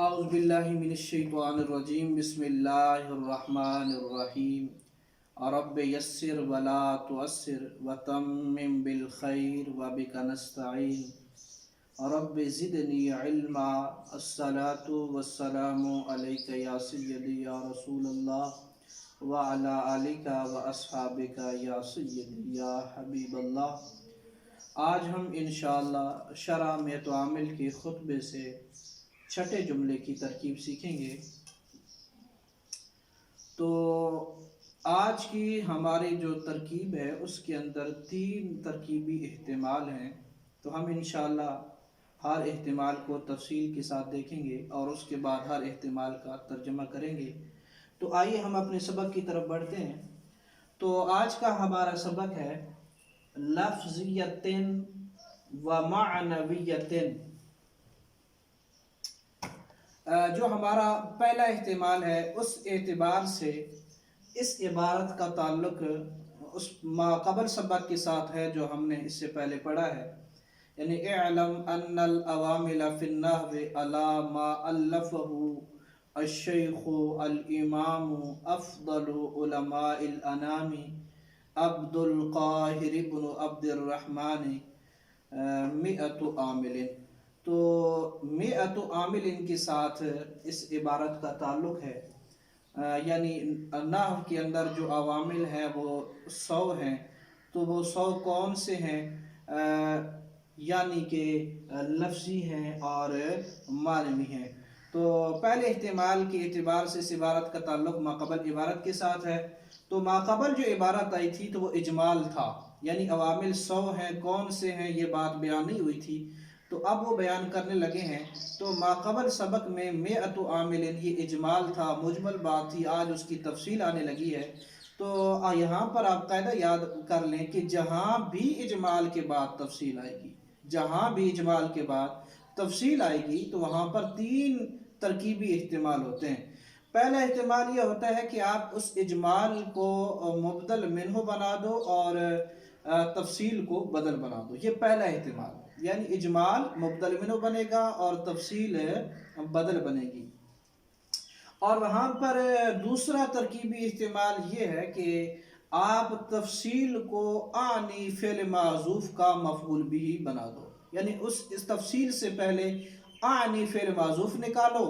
اعوذ باللہ من الشیطان الرجیم بسم اللہ الرحمن الرحیم رب یسر ولا تعسر وتمم بالخیر وبک نستعین رب زدنی علما الصلاة والسلام علیک یا سیدی یا رسول اللہ وعلی آلک واصحابک یا سیدی یا حبیب اللہ۔ آج ہم انشاءاللہ شرح میت و عامل کے خطبے سے چھٹے جملے کی ترکیب سیکھیں گے۔ تو آج کی ہماری جو ترکیب ہے اس کے اندر 3 ترکیبی احتمال ہیں، تو ہم انشاءاللہ ہر احتمال کو تفصیل کے ساتھ دیکھیں گے اور اس کے بعد ہر احتمال کا ترجمہ کریں گے۔ تو آئیے ہم اپنے سبق کی طرف بڑھتے ہیں۔ تو آج کا ہمارا سبق ہے لفظیت و معنویت۔ جو ہمارا پہلا احتمال ہے اس اعتبار سے اس عبارت کا تعلق اس ما قبل سبق کے ساتھ ہے جو ہم نے اس سے پہلے پڑھا ہے، یعنی اعلم ان العوامل فی النحو علی ما الفہ الشیخ الامام افضل علماء الانام عبد القاہر بن عبد الرحمن مئۃ عامل۔ تو مئۃ عامل کے ساتھ اس عبارت کا تعلق ہے، یعنی نحو کے اندر جو عوامل ہیں وہ 100 ہیں، تو وہ 100 کون سے ہیں؟ یعنی کہ لفظی ہیں اور معنوی ہیں۔ تو پہلے احتمال کے اعتبار سے اس عبارت کا تعلق ماقبل عبارت کے ساتھ ہے۔ تو ماقبل جو عبارت آئی تھی تو وہ اجمال تھا، یعنی عوامل 100 ہیں، کون سے ہیں یہ بات بیان نہیں ہوئی تھی، تو اب وہ بیان کرنے لگے ہیں۔ تو ماقبل سبق میں مئۃ عامل یہ اجمال تھا، مجمل بات تھی، آج اس کی تفصیل آنے لگی ہے۔ تو یہاں پر آپ قاعدہ یاد کر لیں کہ جہاں بھی اجمال کے بعد تفصیل آئے گی، جہاں بھی اجمال کے بعد تفصیل آئے گی تو وہاں پر 3 ترکیبی احتمال ہوتے ہیں۔ پہلا احتمال یہ ہوتا ہے کہ آپ اس اجمال کو مبدل منہ بنا دو اور تفصیل کو بدل بنا دو، یہ پہلا احتمال، یعنی اجمال مبدل منہ بنے گا اور تفصیل بدل بنے گی۔ اور وہاں پر دوسرا ترکیبی احتمال یہ ہے کہ آپ تفصیل کو آنی فعل معذوف کا مفعول بھی بنا دو، یعنی اس تفصیل سے پہلے آنی فعل معذوف نکالو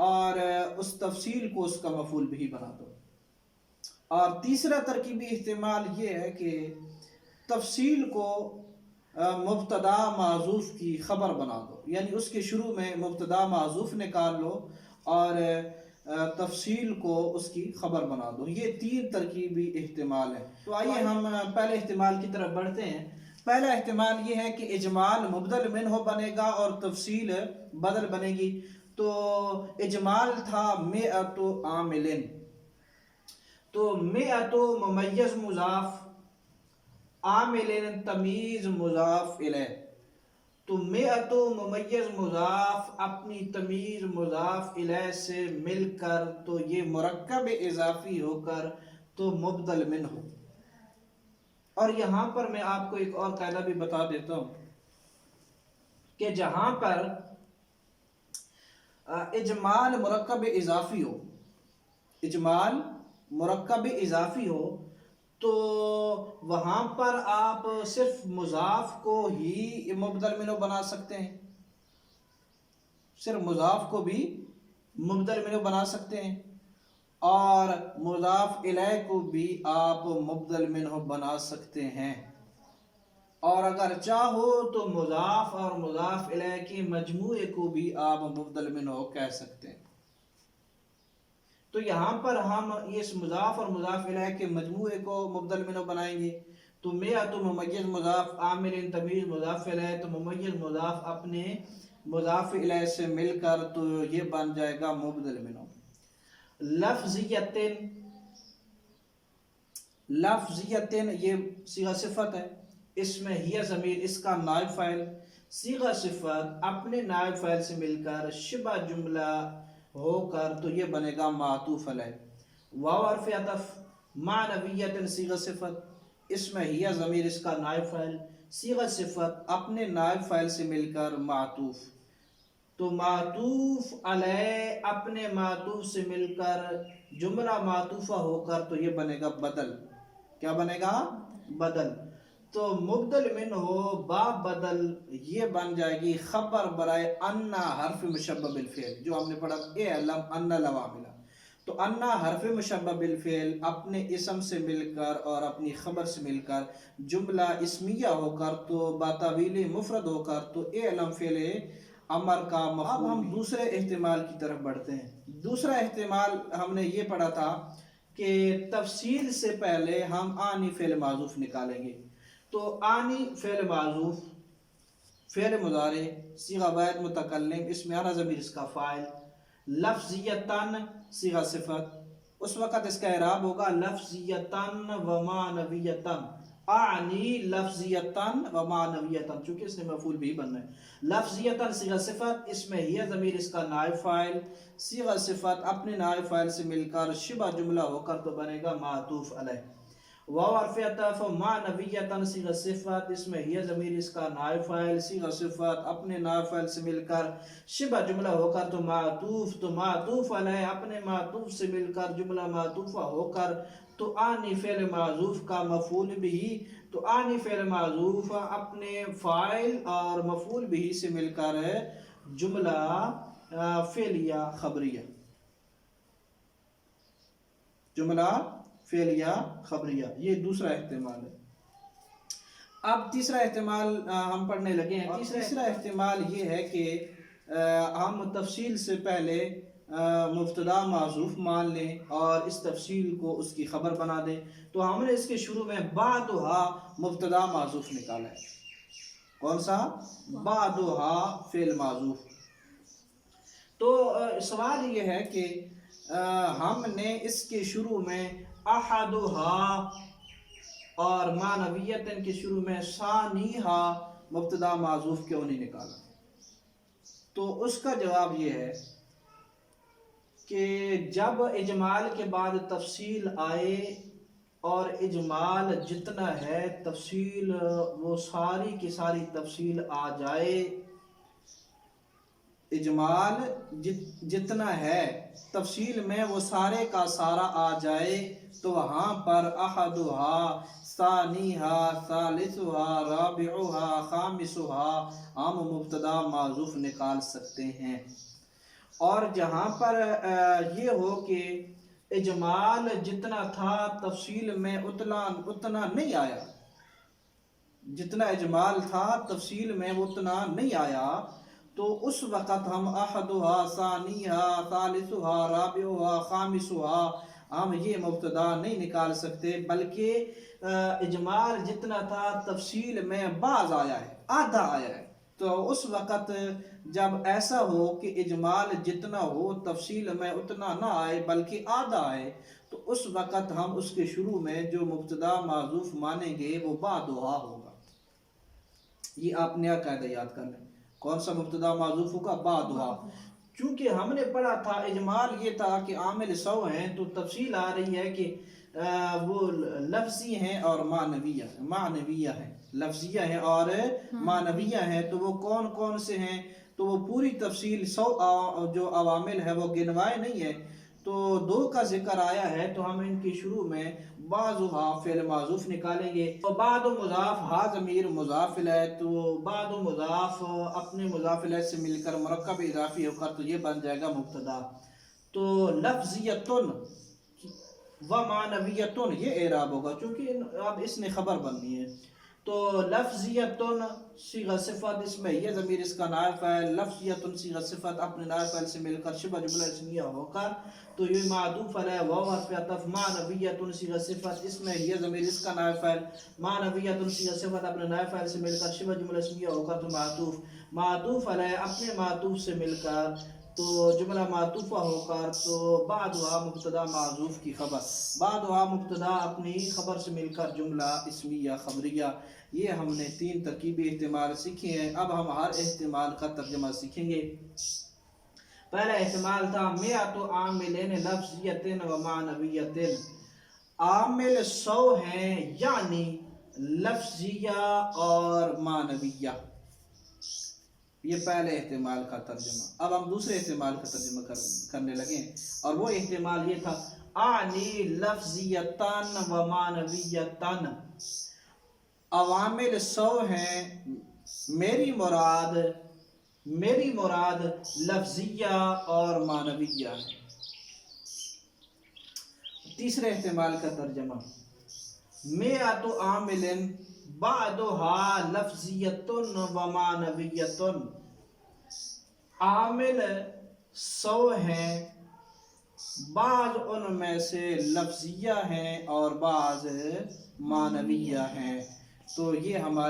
اور اس تفصیل کو اس کا مفعول بھی بنا دو۔ اور تیسرا ترکیبی احتمال یہ ہے کہ تفصیل کو مبتدا معذوف کی خبر بنا دو، یعنی اس کے شروع میں مبتدا معذوف نکال لو اور تفصیل کو اس کی خبر بنا دو۔ یہ 3 ترکیبی احتمال ہیں۔ تو آئیے ہم پہلے احتمال کی طرف بڑھتے ہیں۔ پہلا احتمال یہ ہے کہ اجمال مبدل منہ بنے گا اور تفصیل بدل بنے گی۔ تو اجمال تھا مئۃ عامل، تو مئۃ ممیز مضاف، عامل تمیز مضاف الیہ، تو مئۃ ممیز مضاف اپنی تمیز مضاف الیہ سے مل کر تو یہ مرکب اضافی ہو کر تو مبدل منہ ہو۔ اور یہاں پر میں آپ کو ایک اور قاعدہ بھی بتا دیتا ہوں کہ جہاں پر اجمال مرکب اضافی ہو، اجمال مرکب اضافی ہو، تو وہاں پر آپ صرف مضاف کو ہی مبدل منہ بنا سکتے ہیں، صرف مضاف کو بھی مبدل منہ بنا سکتے ہیں اور مضاف الیہ کو بھی آپ مبدل منہ بنا سکتے ہیں، اور اگر چاہو تو مضاف اور مضاف الیہ کے مجموعے کو بھی آپ مبدل منہ کہہ سکتے ہیں۔ تو یہاں پر ہم اس مضاف اور مضاف الیہ کے مجموعے کو مبدل منہ بنائیں گے۔ تو مئۃ ممیز مضاف عامل تمیز مضاف الیہ، تو ممیز مضاف اپنے مضاف الیہ سے مل کر تو یہ بن جائے گا مبدل منہ۔ لفظیت، لفظیت یہ صیغہ صفت ہے، اس میں ہی ضمیر اس کا نائب فاعل، صیغہ صفت اپنے نائب فاعل سے مل کر شبہ جملہ ہو کر تو یہ بنے گا معطوف علیہ۔ واو حرف عطف، معنویت صیغہ صفت، اس میں ہی ضمیر اس کا نائب فاعل، صیغہ صفت اپنے نائب فاعل سے مل کر معطوف۔ تو معطوف علیہ اپنے معطوف سے مل کر جملہ معطوفہ ہو کر تو یہ بنے گا بدل. کیا بنے گا؟ بدل. تو مبدل من ہو باب بدل یہ بن جائے گی خبر برائے انا حرف مشبہ بالفعل جو ہم نے پڑھا اعلم ان العوامل. تو انا حرف مشبہ بالفعل اپنے اسم سے مل کر اور اپنی خبر سے مل کر جملہ اسمیہ ہو کر تو باتاویل مفرد ہو کر تو اعلم فعل امر کا مفعول. اب ہم دوسرے احتمال کی طرف بڑھتے ہیں. دوسرا احتمال ہم نے یہ پڑھا تھا کہ تفصیل سے پہلے ہم آنی فعل معذوف نکالیں گے. تو آنی فعل معذوف فعل مضارع صیغہ واحد متکلم اسم اعلی ضمیر اس کا فاعل لفظیتاً صیغہ صفت. اس وقت اس کا اعراب ہوگا لفظیتاً و معنویتاً. اعنی لفظیتاً و معنویتاً چونکہ اس نے مفعول بھی بننا ہے. لفظیتاً صیغہ صفت اس میں ہی ضمیر اس کا نائب فاعل صیغہ صفت اپنے نائب فاعل سے مل کر شبہ جملہ ہو کر تو بنے گا معطوف علیہ. واو حرف عطف معنویتاً صیغہ صفت اس میں ہی ضمیر اس کا نائب فاعل صیغہ صفت اپنے نائب فاعل سے مل کر شبہ جملہ ہو کر تو معطوف علیہ اپنے معطوف سے مل کر جملہ معطوفہ ہو کر تو آنی فعل معذوف کا مفعول بھی. تو آنی فعل معذوف اپنے فاعل اور مفعول بھی سے مل کر جملہ فعلیہ خبریہ جملہ فعلیہ خبریہ. یہ دوسرا احتمال ہے. اب تیسرا احتمال ہم پڑھنے لگے ہیں. تیسرا احتمال یہ ہے کہ ہم تفصیل سے پہلے مبتدا معذوف مان لیں اور اس تفصیل کو اس کی خبر بنا دیں. تو ہم نے اس کے شروع میں بعدھا مبتدا معذوف نکالا ہے. کون سا؟ بعدھا فعل معذوف. تو سوال یہ ہے کہ ہم نے اس کے شروع میں احدھا اور معنویتاً کے شروع میں ثانیھا مبتدا معذوف کیوں نہیں نکالا؟ تو اس کا جواب یہ ہے کہ جب اجمال کے بعد تفصیل آئے اور اجمال جتنا ہے تفصیل وہ ساری کی ساری تفصیل آ جائے اجمال جتنا ہے تفصیل میں وہ سارے کا سارا آ جائے تو وہاں پر احدھا ثانیھا ثالثھا رابعھا خامسھا ہم مبتدا معذوف نکال سکتے ہیں. اور جہاں پر یہ ہو کہ اجمال جتنا تھا تفصیل میں اتنا نہیں آیا جتنا اجمال تھا تفصیل میں اتنا نہیں آیا تو اس وقت ہم احدھا ثانیھا ثالثھا رابعھا خامسھا ہم یہ مبتدا نہیں نکال سکتے بلکہ اجمال جتنا تھا تفصیل میں بعض آیا ہے آدھا آیا ہے. تو اس وقت جب ایسا ہو کہ اجمال جتنا ہو تفصیل میں اتنا نہ آئے بلکہ آدھا آئے تو اس وقت ہم اس کے شروع میں جو مبتدا معذوف مانیں گے وہ بعدھا ہوگا. یہ آپ نیا قاعدہ یاد کر لیں. کون سا مبتدا معذوف ہوگا؟ بعدھا. چونکہ ہم نے پڑھا تھا اجمال یہ تھا کہ عامل 100 ہیں تو تفصیل آ رہی ہے کہ وہ لفظی ہیں اور معنویہ ہیں لفظیہ ہیں اور معنویہ ہیں. تو وہ کون کون سے ہیں؟ تو وہ پوری تفصیل 100 جو عوامل ہے وہ گنوائے نہیں ہے تو 2 کا ذکر آیا ہے تو ہم ان کی شروع میں بعضھا فعل معذوف نکالیں گے. تو بعد مضاف ہا ضمیر مضاف الیہ تو بعد مضاف اپنے مضاف الیہ سے مل کر مرکب اضافی ہو کر تو یہ بن جائے گا مبتدا. تو لفظیتن و معنویتن یہ اعراب ہوگا چونکہ اب اس نے خبر بننی ہے. تو لفظیتن صیغہ صفت اس میں یہ ضمیر اس کا نائب فاعل لفظیتن صیغہ صفت اپنے نائب فاعل سے مل کر شبہ جملہ اسمیہ ہو کر تو یہ معطوف علیہ واو حرف عطف معنویتن صیغہ صفت اس میں یہ ضمیر اس کا نائب فاعل معنویتن صیغہ صفت اپنے نائب فاعل سے مل کر شبہ جملہ اسمیہ ہو کر تو معطوف علیہ اپنے معطوف سے مل کر تو جملہ معطوفہ ہو کر تو بعدھا مبتدا معذوف کی خبر بعدھا مبتدا اپنی خبر سے مل کر جملہ اسمیہ خبریہ. یہ ہم نے 3 ترکیبی احتمال سیکھے ہیں. اب ہم ہر احتمال کا ترجمہ سیکھیں گے. پہلا احتمال تھا مئۃ عامل لفظیۃ و معنویۃ. عامل 100 ہیں یعنی لفظیہ اور معنویہ. یہ پہلے احتمال کا ترجمہ۔ اب ہم دوسرے احتمال کا ترجمہ کرنے لگے، اور وہ احتمال یہ تھا اعنی لفظیتاً و معنویتاً، عوامل 100 ہیں، میری مراد لفظیہ اور معنویہ ہے۔ تیسرے احتمال کا ترجمہ مئۃ عامل بعضها لفظیۃ و معنویۃ، عامل 100 ہیں، بعض ان میں سے لفظیہ ہیں اور بعض معنویہ ہیں۔ تو یہ ہمارے